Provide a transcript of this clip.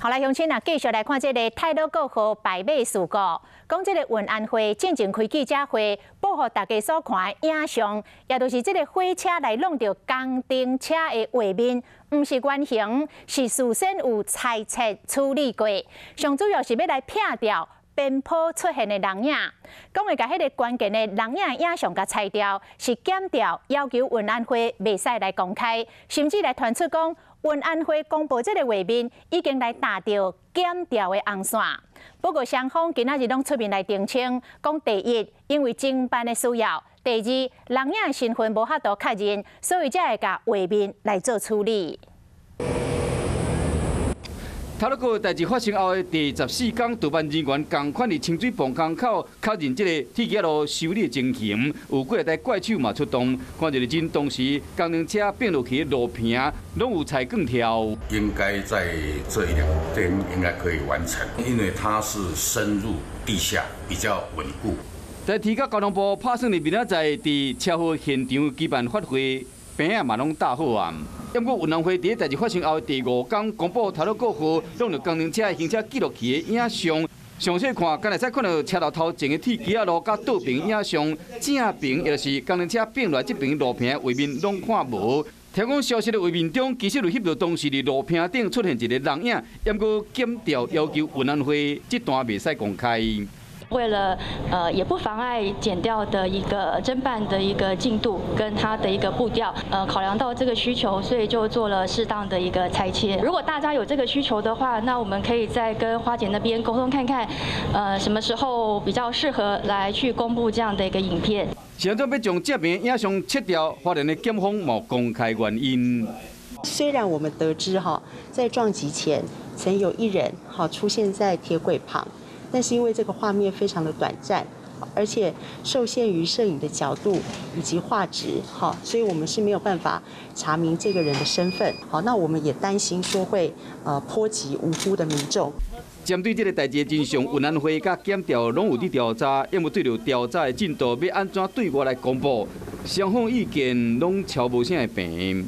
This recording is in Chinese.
好来，乡亲啊，继续来看这个太鲁阁号败马事故。讲这个运安会进前开记者会，报互大家所看的影像，也就是这个火车来弄到工程车的画面，唔是原型，是事先有裁切处理过。上主要是要来撇掉边坡出现的人影，讲会甲迄个关键的人影影像甲裁掉，是减掉，要求运安会袂使来公开，甚至来传出讲。运安会公布这个画面已经来达到减掉的红线，不过双方今仔日拢出面来澄清，讲第一，因为侦办的需要；第二，人影身份无法度确认，所以才会甲画面来做处理。太鲁阁代志发生后的第14天，督办人员同款伫清水泵港口确认这个铁轨路修理情形，有几台怪手嘛出动，看着真当时工程车并落去的路坪拢有踩钢条。应该在这1-2天应该可以完成，因为它是深入地下，比较稳固。在提甲交通部拍算的明仔载伫车祸现场举办发会，病啊嘛拢大好啊。不过运安会伫代志发生后第5天公布太鲁阁号弄到工程车行车记录器的影像，详细看，敢会使看到车头前的铁轨路甲倒边影像，正边也就是工程车并来这边路坪的画面拢看无。听讲消息的画面中，其实就翕到当时的路坪顶出现一个人影，不过减掉要求运安会这段袂使公开。为了也不妨碍检调的一个侦办的一个进度跟它的一个步调，考量到这个需求，所以就做了适当的一个裁切。如果大家有这个需求的话，那我们可以再跟花姐那边沟通看看，什么时候比较适合来去公布这样的一个影片。现在要将这边影像切掉，花莲的检方冇公开原因。虽然我们得知在撞击前曾有1人出现在铁轨旁。但是因为这个画面非常的短暂，而且受限于摄影的角度以及画质，所以我们是没有办法查明这个人的身份。好，那我们也担心说会波及无辜的民众。针对这个代志的真相，运安会甲检调拢有伫调查，因为对着调查的进度要安怎对外来公布，双方意见拢悄无啥会平。